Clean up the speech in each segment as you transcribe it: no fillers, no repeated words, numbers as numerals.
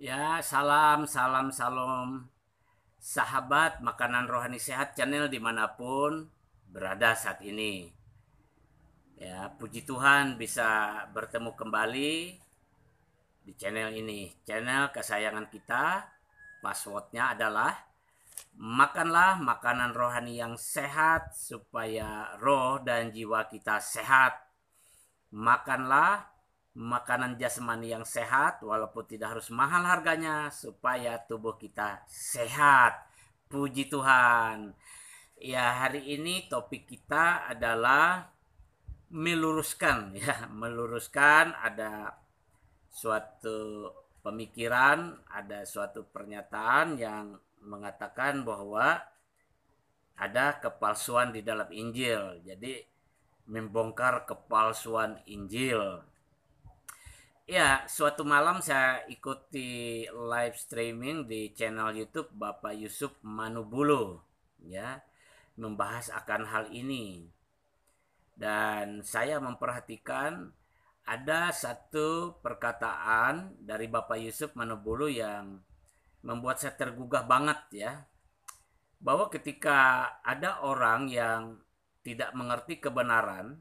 Ya, salam, salam, salam. Sahabat Makanan Rohani Sehat Channel dimanapun berada saat ini. Ya, puji Tuhan bisa bertemu kembali di channel ini. Channel kesayangan kita. Passwordnya adalah makanlah makanan rohani yang sehat supaya roh dan jiwa kita sehat. Makanlah makanan jasmani yang sehat walaupun tidak harus mahal harganya supaya tubuh kita sehat. Puji Tuhan. Ya, hari ini topik kita adalah meluruskan ya, meluruskan ada suatu pemikiran, ada suatu pernyataan yang mengatakan bahwa ada kepalsuan di dalam Injil. Jadi membongkar kepalsuan Injil. Ya, suatu malam saya ikuti live streaming di channel YouTube Bapak Yusuf Manubulu, ya, membahas akan hal ini. Dan saya memperhatikan ada satu perkataan dari Bapak Yusuf Manubulu yang membuat saya tergugah banget ya. Bahwa ketika ada orang yang tidak mengerti kebenaran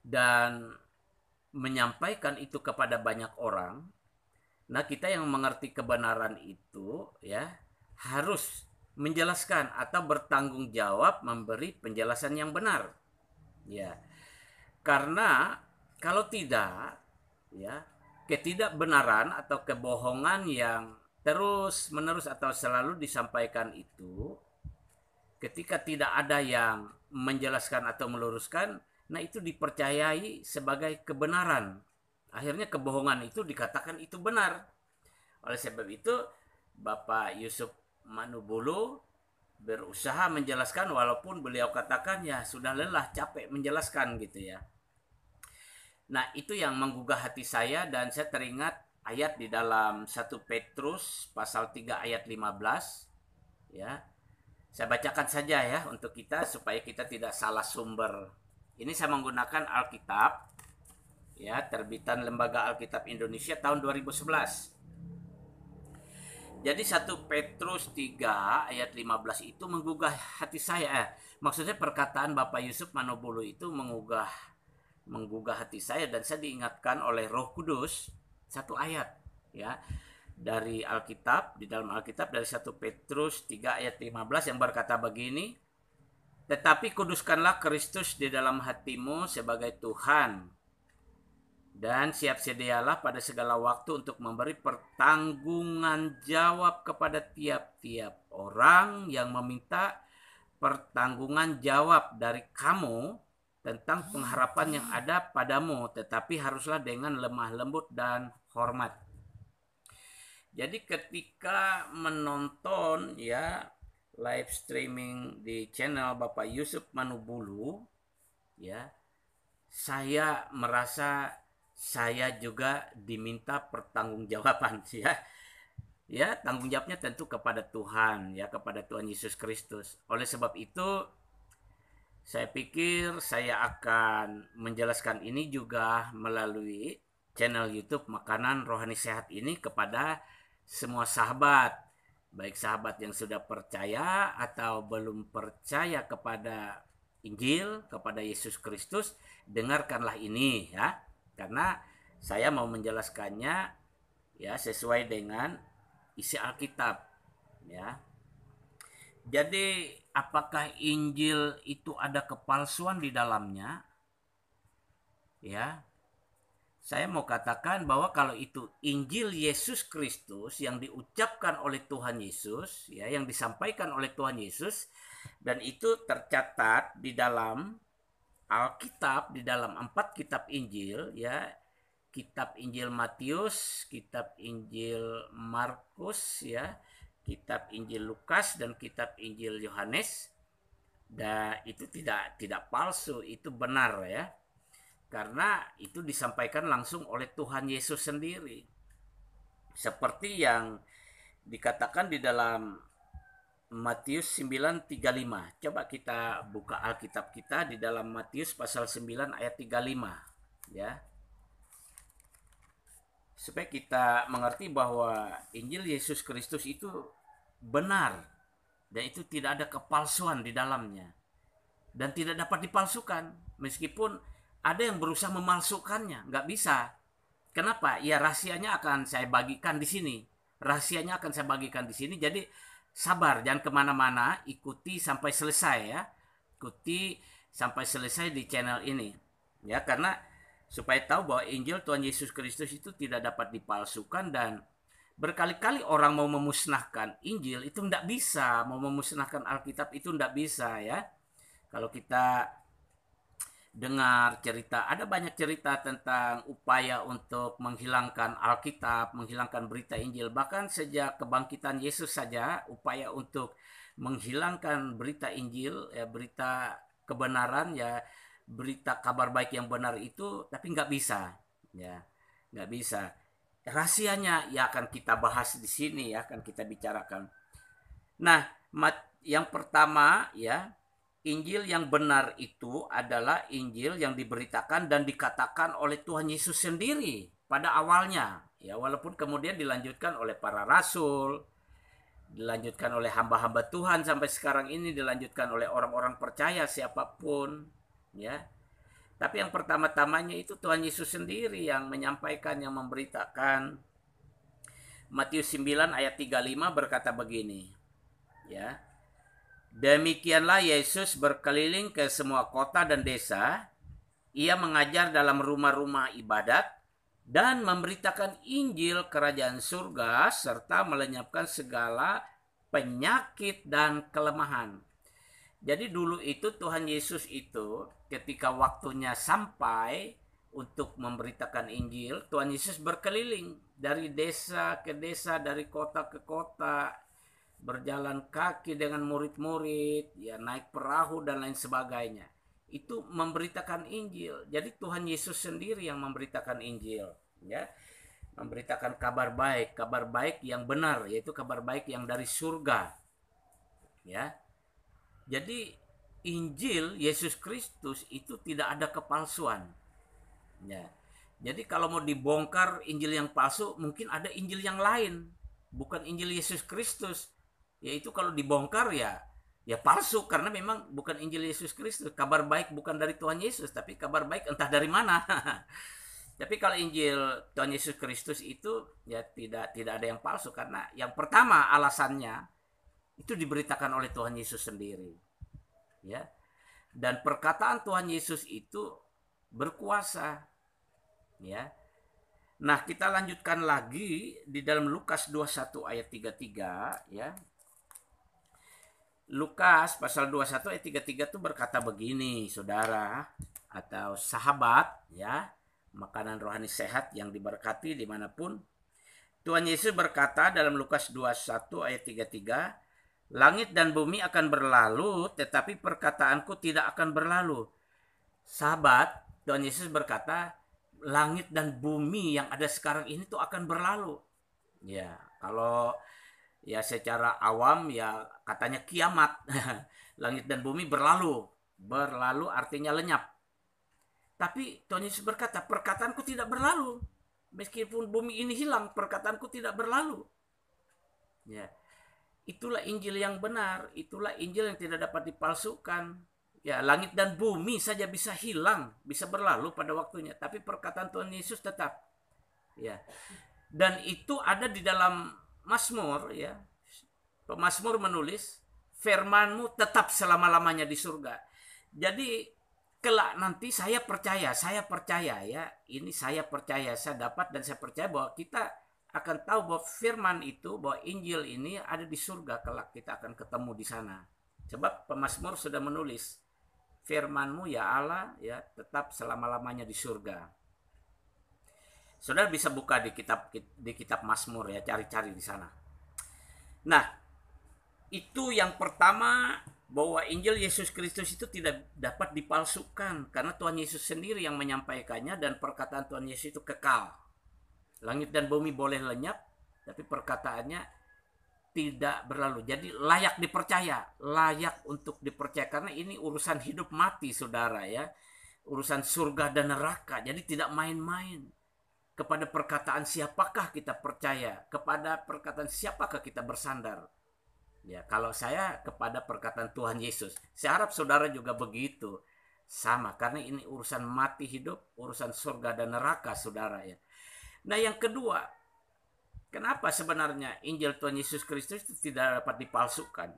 dan menyampaikan itu kepada banyak orang, nah kita yang mengerti kebenaran itu ya harus menjelaskan atau bertanggung jawab memberi penjelasan yang benar. Ya. Karena kalau tidak ya, ketidakbenaran atau kebohongan yang terus menerus atau selalu disampaikan itu, ketika tidak ada yang menjelaskan atau meluruskan, nah itu dipercayai sebagai kebenaran. Akhirnya kebohongan itu dikatakan itu benar. Oleh sebab itu Bapak Yusuf Manubulu berusaha menjelaskan walaupun beliau katakan ya sudah lelah, capek menjelaskan gitu ya. Nah, itu yang menggugah hati saya dan saya teringat ayat di dalam 1 Petrus pasal 3 ayat 15 ya. Saya bacakan saja ya untuk kita supaya kita tidak salah sumber. Ini saya menggunakan Alkitab ya, terbitan Lembaga Alkitab Indonesia tahun 2011. Jadi 1 Petrus 3 ayat 15 itu menggugah hati saya. Maksudnya perkataan Bapak Yusuf Manubulu itu menggugah hati saya dan saya diingatkan oleh Roh Kudus satu ayat ya dari Alkitab, di dalam Alkitab dari 1 Petrus 3 ayat 15 yang berkata begini, "Tetapi kuduskanlah Kristus di dalam hatimu sebagai Tuhan dan siap sedialah pada segala waktu untuk memberi pertanggungan jawab kepada tiap-tiap orang yang meminta pertanggungan jawab dari kamu tentang pengharapan yang ada padamu, tetapi haruslah dengan lemah lembut dan hormat." Jadi ketika menonton ya live streaming di channel Bapak Yusuf Manubulu ya, saya merasa saya juga diminta pertanggungjawaban ya. Ya, tanggung jawabnya tentu kepada Tuhan ya, kepada Tuhan Yesus Kristus. Oleh sebab itu saya pikir saya akan menjelaskan ini juga melalui channel YouTube Makanan Rohani Sehat ini kepada semua sahabat, baik sahabat yang sudah percaya atau belum percaya kepada Injil, kepada Yesus Kristus, dengarkanlah ini ya. Karena saya mau menjelaskannya ya sesuai dengan isi Alkitab ya. Jadi apakah Injil itu ada kepalsuan di dalamnya? Ya. Saya mau katakan bahwa kalau itu Injil Yesus Kristus yang diucapkan oleh Tuhan Yesus, ya, yang disampaikan oleh Tuhan Yesus, dan itu tercatat di dalam Alkitab, di dalam 4 kitab Injil, ya, kitab Injil Matius, kitab Injil Markus, ya, kitab Injil Lukas dan kitab Injil Yohanes, dan itu tidak palsu, itu benar ya. Karena itu disampaikan langsung oleh Tuhan Yesus sendiri. Seperti yang dikatakan di dalam Matius 9:35. Coba kita buka Alkitab kita di dalam Matius pasal 9 ayat 35 ya. supaya kita mengerti bahwa Injil Yesus Kristus itu benar dan itu tidak ada kepalsuan di dalamnya dan tidak dapat dipalsukan, meskipun ada yang berusaha memalsukannya, nggak bisa. Kenapa? Ya rahasianya akan saya bagikan di sini. Rahasianya akan saya bagikan di sini. Jadi sabar, jangan kemana-mana, ikuti sampai selesai ya. Ikuti sampai selesai di channel ini. Ya, karena supaya tahu bahwa Injil Tuhan Yesus Kristus itu tidak dapat dipalsukan, dan berkali-kali orang mau memusnahkan Injil itu tidak bisa, mau memusnahkan Alkitab itu tidak bisa ya. Kalau kita dengar cerita, ada banyak cerita tentang upaya untuk menghilangkan Alkitab, menghilangkan berita Injil. Bahkan sejak kebangkitan Yesus saja, upaya untuk menghilangkan berita Injil, ya, berita kebenaran, ya, berita kabar baik yang benar itu, tapi nggak bisa, ya, nggak bisa. Rahasianya ya akan kita bahas di sini, ya, akan kita bicarakan. Nah, yang pertama ya, Injil yang benar itu adalah Injil yang diberitakan dan dikatakan oleh Tuhan Yesus sendiri pada awalnya. Ya, walaupun kemudian dilanjutkan oleh para rasul, dilanjutkan oleh hamba-hamba Tuhan sampai sekarang ini, dilanjutkan oleh orang-orang percaya siapapun, ya. Tapi yang pertama-tamanya itu Tuhan Yesus sendiri yang menyampaikan, yang memberitakan. Matius 9 ayat 35 berkata begini, ya. Demikianlah Yesus berkeliling ke semua kota dan desa. Ia mengajar dalam rumah-rumah ibadat dan memberitakan Injil kerajaan surga serta melenyapkan segala penyakit dan kelemahan. Jadi dulu itu Tuhan Yesus itu ketika waktunya sampai untuk memberitakan Injil, Tuhan Yesus berkeliling dari desa ke desa, dari kota ke kota, berjalan kaki dengan murid-murid, ya, naik perahu dan lain sebagainya. Itu memberitakan Injil. Jadi Tuhan Yesus sendiri yang memberitakan Injil, ya. Memberitakan kabar baik yang benar, yaitu kabar baik yang dari surga. Ya. Jadi Injil Yesus Kristus itu tidak ada kepalsuan. Ya. Jadi kalau mau dibongkar Injil yang palsu, mungkin ada Injil yang lain, bukan Injil Yesus Kristus. Yaitu kalau dibongkar ya palsu, karena memang bukan Injil Yesus Kristus. Kabar baik bukan dari Tuhan Yesus, tapi kabar baik entah dari mana. Tapi kalau Injil Tuhan Yesus Kristus itu ya tidak ada yang palsu, karena yang pertama alasannya itu diberitakan oleh Tuhan Yesus sendiri. Ya. Dan perkataan Tuhan Yesus itu berkuasa. Ya. Nah, kita lanjutkan lagi di dalam Lukas 21 ayat 33 ya. Lukas pasal 21 ayat 33 itu berkata begini, saudara atau sahabat, ya, makanan rohani sehat yang diberkati dimanapun. Tuhan Yesus berkata dalam Lukas 21 ayat 33, langit dan bumi akan berlalu, tetapi perkataanku tidak akan berlalu. Sahabat, Tuhan Yesus berkata, langit dan bumi yang ada sekarang ini tuh akan berlalu. Ya, kalau ya secara awam ya katanya kiamat. Langit dan bumi berlalu. Berlalu artinya lenyap. Tapi Tuhan Yesus berkata, perkataanku tidak berlalu. Meskipun bumi ini hilang, perkataanku tidak berlalu. Ya. Itulah Injil yang benar. Itulah Injil yang tidak dapat dipalsukan. Ya, langit dan bumi saja bisa hilang, bisa berlalu pada waktunya. Tapi perkataan Tuhan Yesus tetap. Ya. Dan itu ada di dalam Mazmur, ya. Pemazmur menulis, firman-Mu tetap selama-lamanya di surga. Jadi kelak nanti saya percaya ya, ini saya percaya, saya dapat dan saya percaya bahwa kita akan tahu bahwa firman itu, bahwa Injil ini ada di surga, kelak kita akan ketemu di sana. Sebab pemazmur sudah menulis, firman-Mu ya Allah ya tetap selama-lamanya di surga. Saudara bisa buka di kitab Mazmur ya, cari-cari di sana. Nah, itu yang pertama, bahwa Injil Yesus Kristus itu tidak dapat dipalsukan karena Tuhan Yesus sendiri yang menyampaikannya dan perkataan Tuhan Yesus itu kekal. Langit dan bumi boleh lenyap, tapi perkataannya tidak berlalu. Jadi layak dipercaya, layak untuk dipercaya, karena ini urusan hidup mati, saudara ya. Urusan surga dan neraka, jadi tidak main-main. kepada perkataan siapakah kita percaya, kepada perkataan siapakah kita bersandar. Ya, kalau saya kepada perkataan Tuhan Yesus. Saya harap saudara juga begitu. Sama, karena ini urusan mati hidup, urusan surga dan neraka, saudara ya. Nah, yang kedua, kenapa sebenarnya Injil Tuhan Yesus Kristus itu tidak dapat dipalsukan?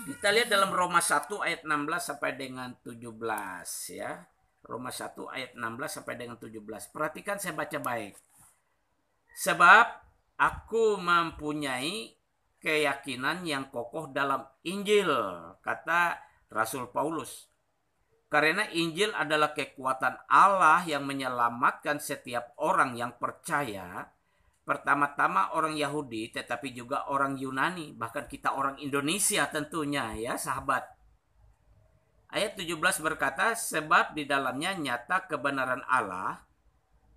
Kita lihat dalam Roma 1 ayat 16 sampai dengan 17 ya. Roma 1 ayat 16 sampai dengan 17. Perhatikan, saya baca baik. Sebab aku mempunyai keyakinan yang kokoh dalam Injil, kata Rasul Paulus. Karena Injil adalah kekuatan Allah yang menyelamatkan setiap orang yang percaya. Pertama-tama orang Yahudi, tetapi juga orang Yunani, bahkan kita orang Indonesia tentunya ya sahabat. Ayat 17 berkata, sebab di dalamnya nyata kebenaran Allah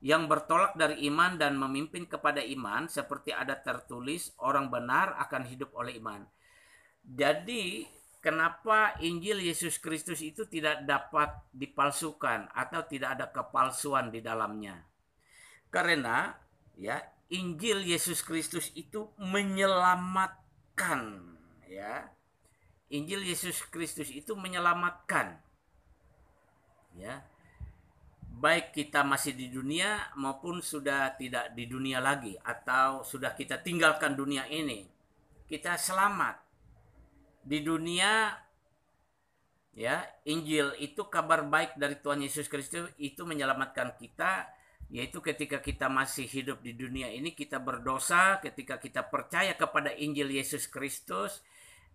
yang bertolak dari iman dan memimpin kepada iman, seperti ada tertulis, orang benar akan hidup oleh iman. Jadi, kenapa Injil Yesus Kristus itu tidak dapat dipalsukan atau tidak ada kepalsuan di dalamnya? Karena ya, Injil Yesus Kristus itu menyelamatkan, ya. Injil Yesus Kristus itu menyelamatkan. Ya. Baik kita masih di dunia maupun sudah tidak di dunia lagi atau sudah kita tinggalkan dunia ini. Kita selamat. Di dunia ya, Injil itu kabar baik dari Tuhan Yesus Kristus itu menyelamatkan kita, yaitu ketika kita masih hidup di dunia ini kita berdosa, ketika kita percaya kepada Injil Yesus Kristus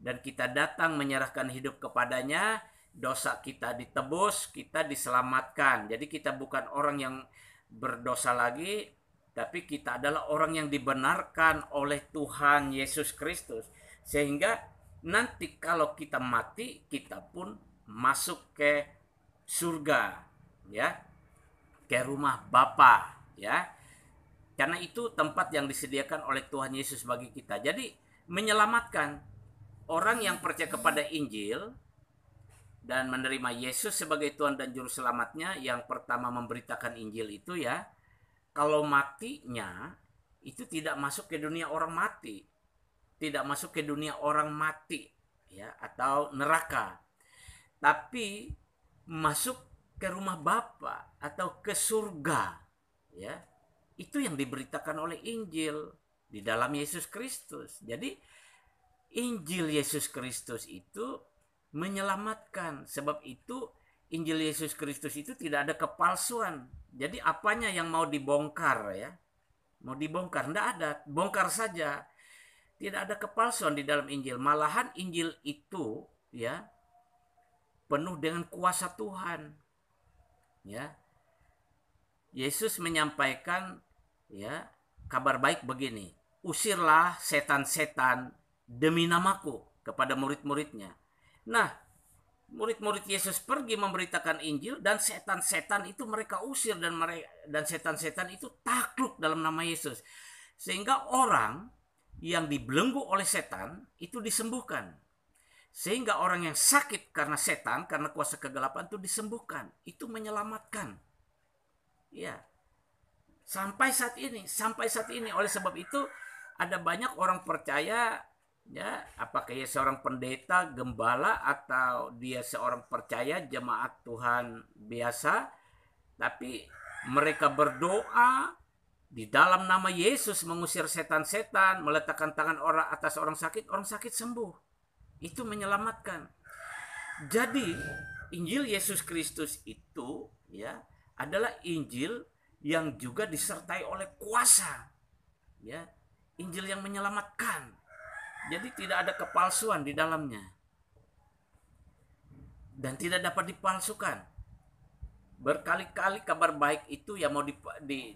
dan kita datang menyerahkan hidup kepadanya, dosa kita ditebus, kita diselamatkan. Jadi kita bukan orang yang berdosa lagi, tapi kita adalah orang yang dibenarkan oleh Tuhan Yesus Kristus. Sehingga nanti kalau kita mati, kita pun masuk ke surga, ya, ke rumah Bapa, ya. Karena itu tempat yang disediakan oleh Tuhan Yesus bagi kita. Jadi menyelamatkan orang yang percaya kepada Injil dan menerima Yesus sebagai Tuhan dan Juru Selamatnya, yang pertama memberitakan Injil itu ya, kalau matinya itu tidak masuk ke dunia orang mati, tidak masuk ke dunia orang mati ya, atau neraka, tapi masuk ke rumah Bapa atau ke surga ya. Itu yang diberitakan oleh Injil di dalam Yesus Kristus. Jadi Injil Yesus Kristus itu menyelamatkan. Sebab itu Injil Yesus Kristus itu tidak ada kepalsuan. Jadi apanya yang mau dibongkar ya? Mau dibongkar, tidak ada, bongkar saja. Tidak ada kepalsuan di dalam Injil. Malahan Injil itu ya penuh dengan kuasa Tuhan. Ya. Yesus menyampaikan ya kabar baik begini. Usirlah setan-setan demi namaku, kepada murid-muridnya. Nah, murid-murid Yesus pergi memberitakan Injil dan setan-setan itu mereka usir, dan setan-setan itu takluk dalam nama Yesus. Sehingga orang yang dibelenggu oleh setan itu disembuhkan. Sehingga orang yang sakit karena setan, karena kuasa kegelapan itu disembuhkan. Itu menyelamatkan. Ya. Sampai saat ini oleh sebab itu ada banyak orang percaya ya, apakah dia seorang pendeta, gembala, atau dia seorang percaya jemaat Tuhan biasa, tapi mereka berdoa di dalam nama Yesus mengusir setan-setan, meletakkan tangan orang atas orang sakit sembuh. Itu menyelamatkan. Jadi Injil Yesus Kristus itu ya adalah Injil yang juga disertai oleh kuasa, ya, Injil yang menyelamatkan. Jadi tidak ada kepalsuan di dalamnya dan tidak dapat dipalsukan. Berkali-kali kabar baik itu ya mau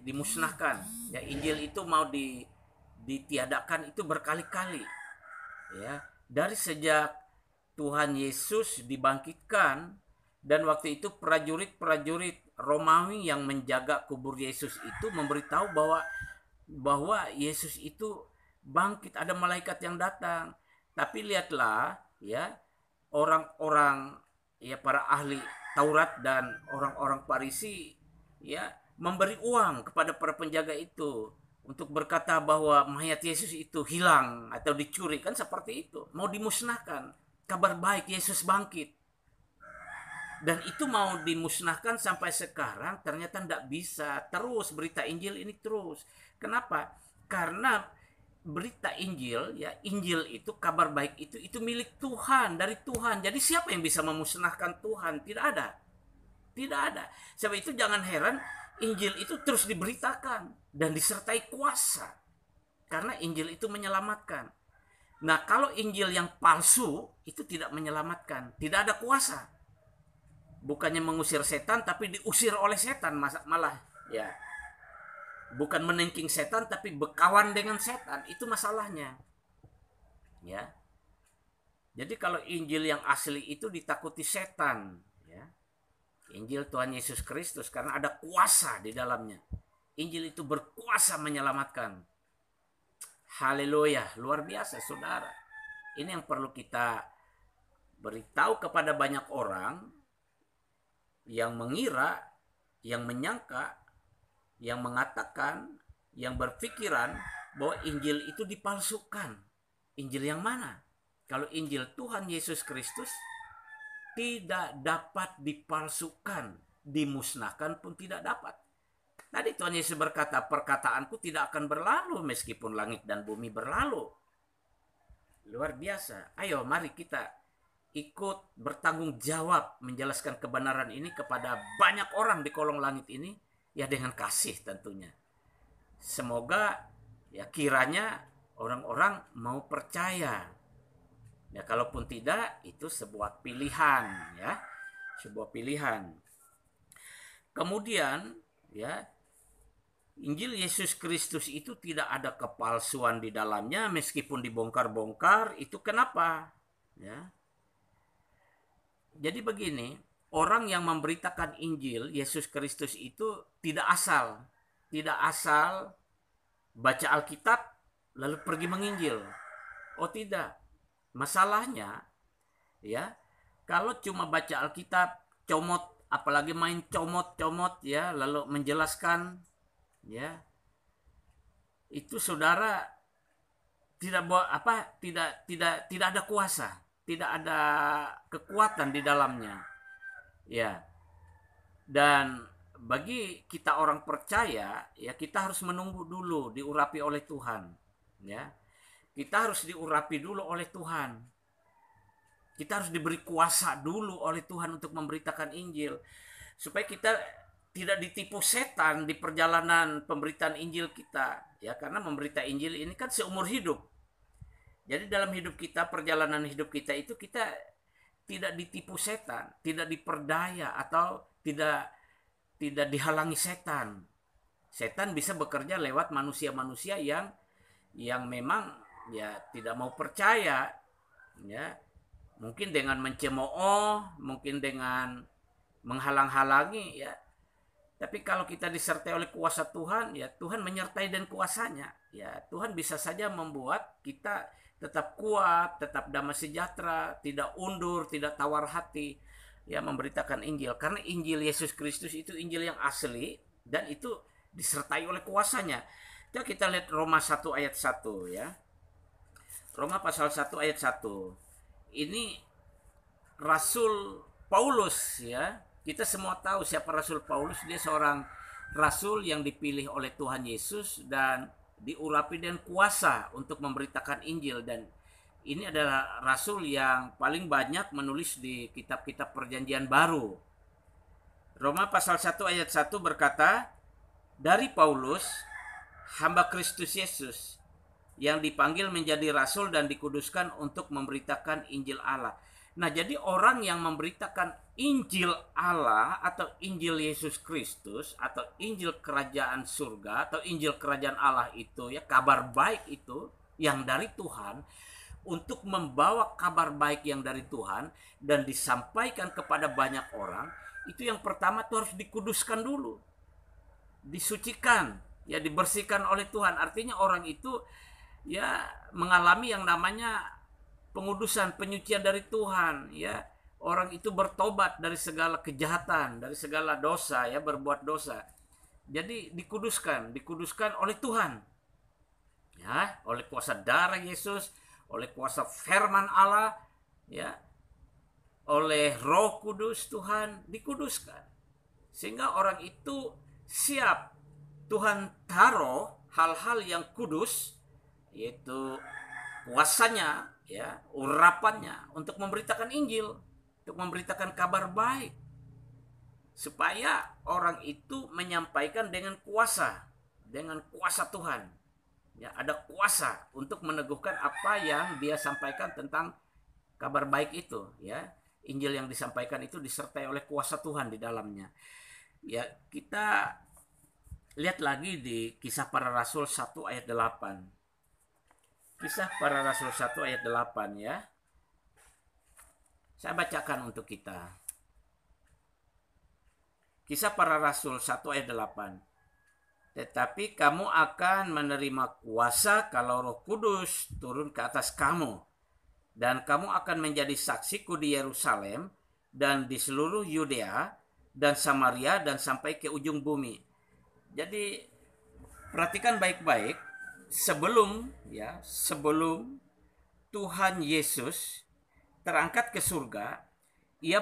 dimusnahkan, ya, Injil itu mau ditiadakan itu berkali-kali, ya, dari sejak Tuhan Yesus dibangkitkan. Dan waktu itu prajurit Romawi yang menjaga kubur Yesus itu memberitahu bahwa Yesus itu bangkit, ada malaikat yang datang. Tapi lihatlah ya, orang-orang ya, para ahli Taurat dan orang-orang Farisi ya memberi uang kepada para penjaga itu untuk berkata bahwa mayat Yesus itu hilang atau dicuri, kan seperti itu, mau dimusnahkan. Kabar baik Yesus bangkit, dan itu mau dimusnahkan sampai sekarang ternyata tidak bisa. Terus berita Injil ini terus. Kenapa? Karena berita Injil, ya, Injil itu, kabar baik itu milik Tuhan, dari Tuhan. Jadi siapa yang bisa memusnahkan Tuhan? Tidak ada. Tidak ada. Sebab itu jangan heran Injil itu terus diberitakan dan disertai kuasa. Karena Injil itu menyelamatkan. Nah, kalau Injil yang palsu itu tidak menyelamatkan, tidak ada kuasa. Bukannya mengusir setan, tapi diusir oleh setan malah, ya. Bukan menengking setan, tapi berkawan dengan setan. Itu masalahnya, ya. Jadi kalau Injil yang asli itu ditakuti setan, ya. Injil Tuhan Yesus Kristus, karena ada kuasa di dalamnya. Injil itu berkuasa menyelamatkan. Haleluya, luar biasa saudara. Ini yang perlu kita beritahu kepada banyak orang yang mengira, yang menyangka, yang mengatakan, yang berpikiran bahwa Injil itu dipalsukan. Injil yang mana? Kalau Injil Tuhan Yesus Kristus tidak dapat dipalsukan, dimusnahkan pun tidak dapat. Tadi Tuhan Yesus berkata, perkataanku tidak akan berlalu meskipun langit dan bumi berlalu. Luar biasa. Ayo mari kita ikut bertanggung jawab menjelaskan kebenaran ini kepada banyak orang di kolong langit ini, ya dengan kasih tentunya. Semoga ya kiranya orang-orang mau percaya. Ya kalaupun tidak, itu sebuah pilihan, ya. Sebuah pilihan. Kemudian, ya, Injil Yesus Kristus itu tidak ada kepalsuan di dalamnya meskipun dibongkar-bongkar. Itu kenapa? Ya. Jadi begini, orang yang memberitakan Injil Yesus Kristus itu tidak asal baca Alkitab lalu pergi menginjil. Oh tidak. Masalahnya, ya, kalau cuma baca Alkitab, comot, apalagi main comot-comot, ya, lalu menjelaskan, ya, itu saudara tidak ada kuasa, tidak ada kekuatan di dalamnya, ya. Dan bagi kita orang percaya, ya, kita harus menunggu dulu diurapi oleh Tuhan, ya. Kita harus diurapi dulu oleh Tuhan. Kita harus diberi kuasa dulu oleh Tuhan untuk memberitakan Injil, supaya kita tidak ditipu setan di perjalanan pemberitaan Injil kita, ya, karena memberita Injil ini kan seumur hidup. Jadi dalam hidup kita, perjalanan hidup kita itu kita tidak ditipu setan, tidak diperdaya atau tidak dihalangi setan. Setan bisa bekerja lewat manusia-manusia yang memang, ya, tidak mau percaya, ya, mungkin dengan mencemooh, mungkin dengan menghalang-halangi, ya. Tapi kalau kita disertai oleh kuasa Tuhan, ya, Tuhan menyertai dan kuasanya, ya, Tuhan bisa saja membuat kita tetap kuat, tetap damai sejahtera, tidak undur, tidak tawar hati, ya, memberitakan Injil. Karena Injil Yesus Kristus itu Injil yang asli dan itu disertai oleh kuasanya. Coba kita lihat Roma 1 ayat 1, ya. Roma pasal 1 ayat 1. Ini Rasul Paulus, ya. Kita semua tahu siapa Rasul Paulus. Dia seorang rasul yang dipilih oleh Tuhan Yesus dan diurapi dengan kuasa untuk memberitakan Injil. Dan ini adalah rasul yang paling banyak menulis di kitab-kitab Perjanjian Baru. Roma pasal 1 ayat 1 berkata, dari Paulus, hamba Kristus Yesus, yang dipanggil menjadi rasul dan dikuduskan untuk memberitakan Injil Allah. Nah, jadi orang yang memberitakan Injil Allah atau Injil Yesus Kristus atau Injil kerajaan surga atau Injil kerajaan Allah itu, ya, kabar baik itu yang dari Tuhan, untuk membawa kabar baik yang dari Tuhan dan disampaikan kepada banyak orang, itu yang pertama tuh harus dikuduskan dulu. Disucikan, ya, dibersihkan oleh Tuhan. Artinya orang itu, ya, mengalami yang namanya pengudusan, penyucian dari Tuhan, ya. Orang itu bertobat dari segala kejahatan, dari segala dosa, ya, berbuat dosa. Jadi dikuduskan oleh Tuhan. Ya, oleh kuasa darah Yesus, oleh kuasa firman Allah, ya, oleh Roh Kudus Tuhan dikuduskan. Sehingga orang itu siap. Tuhan taruh hal-hal yang kudus, yaitu kuasanya, ya, urapannya untuk memberitakan Injil, untuk memberitakan kabar baik, supaya orang itu menyampaikan dengan kuasa Tuhan. Ya, ada kuasa untuk meneguhkan apa yang dia sampaikan tentang kabar baik itu, ya. Injil yang disampaikan itu disertai oleh kuasa Tuhan di dalamnya. Ya, kita lihat lagi di Kisah Para Rasul 1 ayat 8. Kisah Para Rasul 1 ayat 8, ya. Saya bacakan untuk kita. Kisah Para Rasul 1 ayat 8. Tetapi kamu akan menerima kuasa kalau Roh Kudus turun ke atas kamu. Dan kamu akan menjadi saksiku di Yerusalem dan di seluruh Yudea dan Samaria dan sampai ke ujung bumi. Jadi perhatikan baik-baik, sebelum Tuhan Yesus terangkat ke surga, ia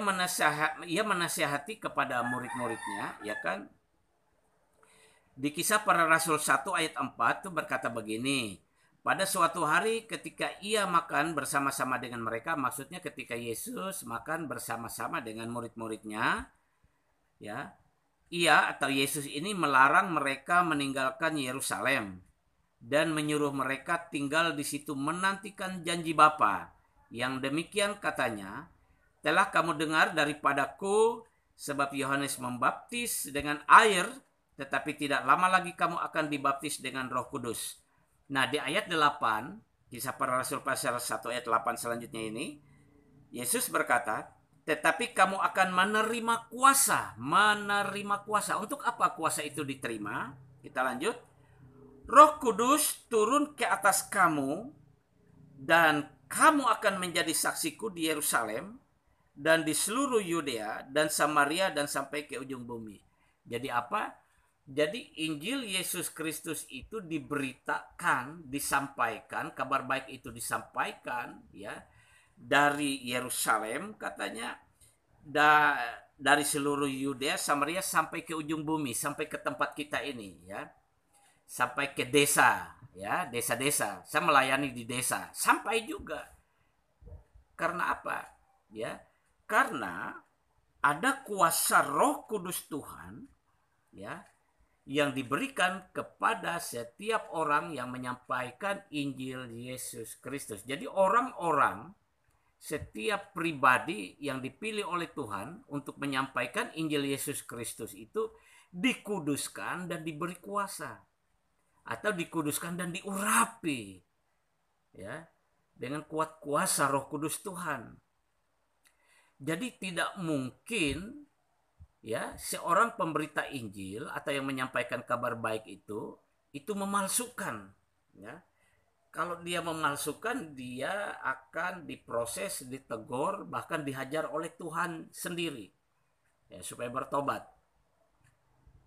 menasihati kepada murid-muridnya, ya kan? Di Kisah Para Rasul 1 ayat 4 itu berkata begini, pada suatu hari ketika ia makan bersama-sama dengan mereka, maksudnya ketika Yesus makan bersama-sama dengan murid-muridnya, ya, ia atau Yesus ini melarang mereka meninggalkan Yerusalem dan menyuruh mereka tinggal di situ menantikan janji Bapa. Yang demikian katanya, telah kamu dengar daripadaku, sebab Yohanes membaptis dengan air, tetapi tidak lama lagi kamu akan dibaptis dengan Roh Kudus. Nah, di ayat 8, Kisah Para Rasul pasal 1 ayat 8 selanjutnya ini, Yesus berkata, tetapi kamu akan menerima kuasa. Menerima kuasa. Untuk apa kuasa itu diterima? Kita lanjut. Roh Kudus turun ke atas kamu dan kamu akan menjadi saksiku di Yerusalem dan di seluruh Yudea dan Samaria dan sampai ke ujung bumi. Jadi apa? Jadi Injil Yesus Kristus itu diberitakan, disampaikan, kabar baik itu disampaikan, ya, dari Yerusalem katanya, dari seluruh Yudea, Samaria sampai ke ujung bumi, sampai ke tempat kita ini, ya, sampai ke desa, ya, desa-desa. Saya melayani di desa, sampai juga. Karena apa? Ya, karena ada kuasa Roh Kudus Tuhan, ya, yang diberikan kepada setiap orang yang menyampaikan Injil Yesus Kristus. Jadi orang-orang, setiap pribadi yang dipilih oleh Tuhan untuk menyampaikan Injil Yesus Kristus itu dikuduskan dan diberi kuasa, atau dikuduskan dan diurapi, ya, dengan kuat kuasa Roh Kudus Tuhan. Jadi tidak mungkin, ya, seorang pemberita Injil atau yang menyampaikan kabar baik itu memalsukan, ya. Kalau dia memalsukan, dia akan diproses, ditegur, bahkan dihajar oleh Tuhan sendiri, ya, supaya bertobat.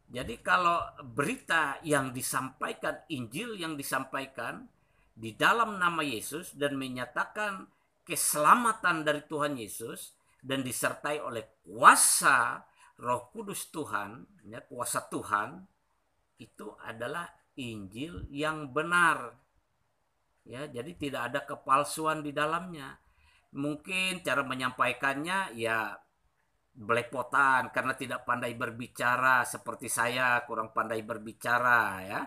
Jadi kalau berita yang disampaikan, Injil yang disampaikan di dalam nama Yesus dan menyatakan keselamatan dari Tuhan Yesus dan disertai oleh kuasa Roh Kudus Tuhan, ya, kuasa Tuhan, itu adalah Injil yang benar. Ya, jadi tidak ada kepalsuan di dalamnya. Mungkin cara menyampaikannya ya belepotan karena tidak pandai berbicara, seperti saya kurang pandai berbicara, ya.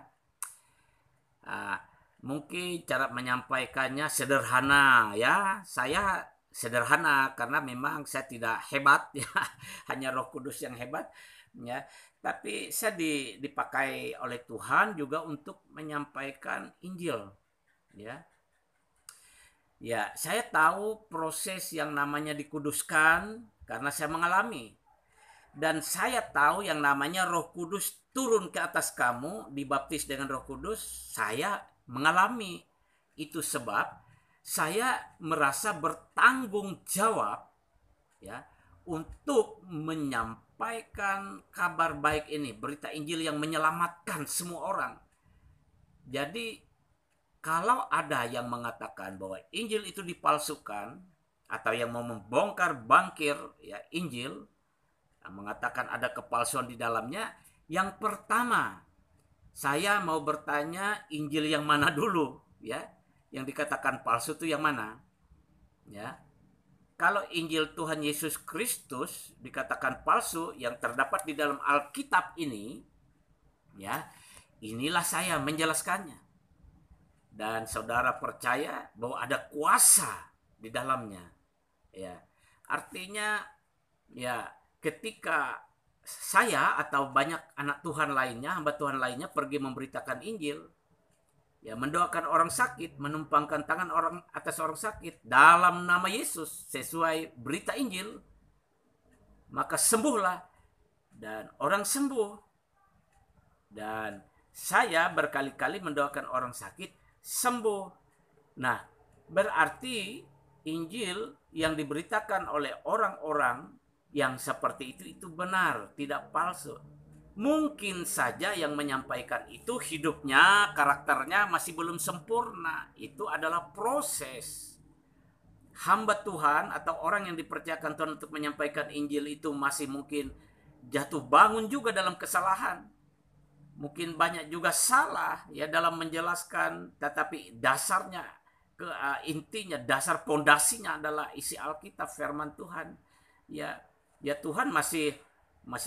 Mungkin cara menyampaikannya sederhana, ya. Saya sederhana karena memang saya tidak hebat, ya, hanya Roh Kudus yang hebat, ya. Tapi saya dipakai oleh Tuhan juga untuk menyampaikan Injil, ya. Ya, saya tahu proses yang namanya dikuduskan karena saya mengalami. Dan saya tahu yang namanya Roh Kudus turun ke atas kamu, dibaptis dengan Roh Kudus, saya mengalami. Itu sebab saya merasa bertanggung jawab, ya, untuk menyampaikan kabar baik ini, berita Injil yang menyelamatkan semua orang. Jadi kalau ada yang mengatakan bahwa Injil itu dipalsukan atau yang mau membongkar bangkir ya Injil, mengatakan ada kepalsuan di dalamnya, yang pertama saya mau bertanya, Injil yang mana dulu ya? Yang dikatakan palsu itu yang mana? Ya. Kalau Injil Tuhan Yesus Kristus dikatakan palsu yang terdapat di dalam Alkitab ini, ya, inilah saya menjelaskannya. Dan saudara percaya bahwa ada kuasa di dalamnya. Ya. Artinya ya ketika saya atau banyak anak Tuhan lainnya, hamba Tuhan lainnya pergi memberitakan Injil, ya mendoakan orang sakit, menumpangkan tangan orang atas orang sakit dalam nama Yesus sesuai berita Injil, maka sembuhlah dan orang sembuh. Dan saya berkali-kali mendoakan orang sakit sembuh. Nah, berarti Injil yang diberitakan oleh orang-orang yang seperti itu benar, tidak palsu. Mungkin saja yang menyampaikan itu hidupnya, karakternya masih belum sempurna. Itu adalah proses. Hamba Tuhan atau orang yang dipercayakan Tuhan untuk menyampaikan Injil itu masih mungkin jatuh bangun juga dalam kesalahan. Mungkin banyak juga salah ya dalam menjelaskan, tetapi dasarnya intinya, dasar pondasinya adalah isi Alkitab, firman Tuhan. Ya Tuhan masih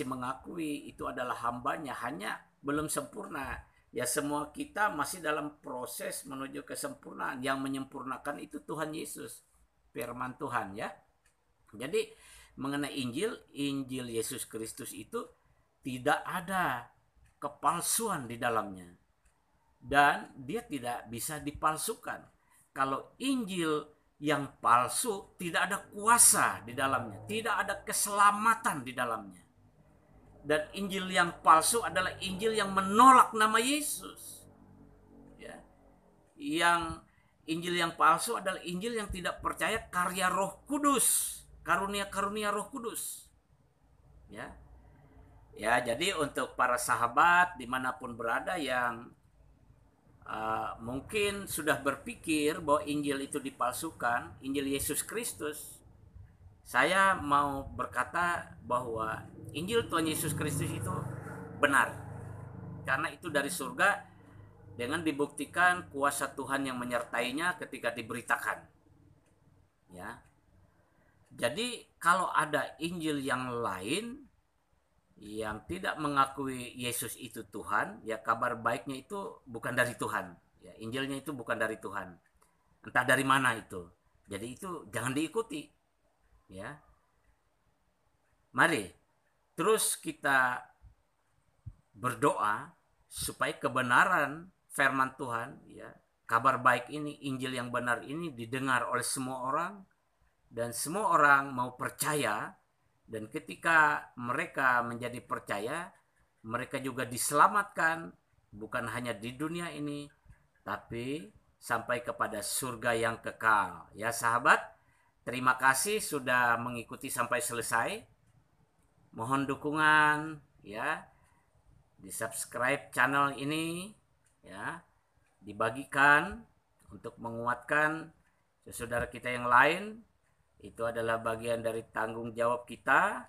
mengakui itu adalah hambanya, hanya belum sempurna. Ya semua kita masih dalam proses menuju kesempurnaan. Yang menyempurnakan itu Tuhan Yesus, firman Tuhan ya. Jadi mengenai Injil Yesus Kristus itu tidak ada kepalsuan di dalamnya. Dan dia tidak bisa dipalsukan. Kalau Injil yang palsu, tidak ada kuasa di dalamnya, tidak ada keselamatan di dalamnya. Dan Injil yang palsu adalah Injil yang menolak nama Yesus. Ya. Yang Injil yang palsu adalah Injil yang tidak percaya karya Roh Kudus, karunia-karunia Roh Kudus. Ya. Ya, jadi untuk para sahabat dimanapun berada yang mungkin sudah berpikir bahwa Injil itu dipalsukan, Injil Yesus Kristus, saya mau berkata bahwa Injil Tuhan Yesus Kristus itu benar. Karena itu dari surga dengan dibuktikan kuasa Tuhan yang menyertainya ketika diberitakan. Ya. Jadi kalau ada Injil yang lain yang tidak mengakui Yesus itu Tuhan, ya kabar baiknya itu bukan dari Tuhan. Ya, Injilnya itu bukan dari Tuhan. Entah dari mana itu. Jadi itu jangan diikuti. Ya. Mari terus kita berdoa supaya kebenaran firman Tuhan, ya, kabar baik ini, Injil yang benar ini didengar oleh semua orang dan semua orang mau percaya. Dan ketika mereka menjadi percaya, mereka juga diselamatkan bukan hanya di dunia ini, tapi sampai kepada surga yang kekal. Ya sahabat, terima kasih sudah mengikuti sampai selesai. Mohon dukungan ya, di subscribe channel ini ya, dibagikan untuk menguatkan saudara kita yang lain. Itu adalah bagian dari tanggung jawab kita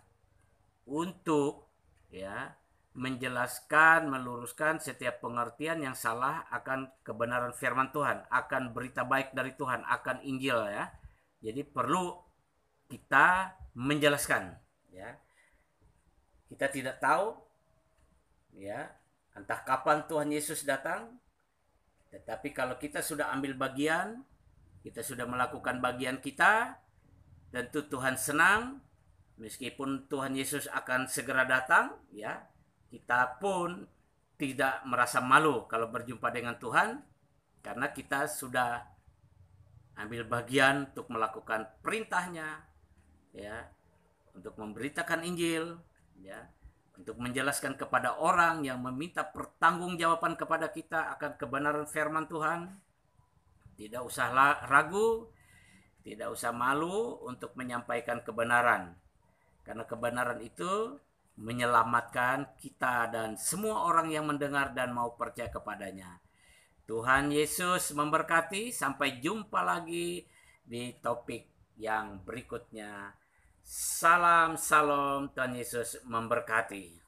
untuk ya menjelaskan, meluruskan setiap pengertian yang salah akan kebenaran firman Tuhan, akan berita baik dari Tuhan, akan Injil ya. Jadi perlu kita menjelaskan ya. Kita tidak tahu ya entah kapan Tuhan Yesus datang, tetapi kalau kita sudah ambil bagian, kita sudah melakukan bagian kita, tentu Tuhan senang. Meskipun Tuhan Yesus akan segera datang, ya, kita pun tidak merasa malu kalau berjumpa dengan Tuhan, karena kita sudah ambil bagian untuk melakukan perintahnya, ya, untuk memberitakan Injil, ya, untuk menjelaskan kepada orang yang meminta pertanggungjawaban kepada kita akan kebenaran firman Tuhan. Tidak usah ragu, tidak usah malu untuk menyampaikan kebenaran. Karena kebenaran itu menyelamatkan kita dan semua orang yang mendengar dan mau percaya kepadanya. Tuhan Yesus memberkati. Sampai jumpa lagi di topik yang berikutnya. Salam, Tuhan Yesus memberkati.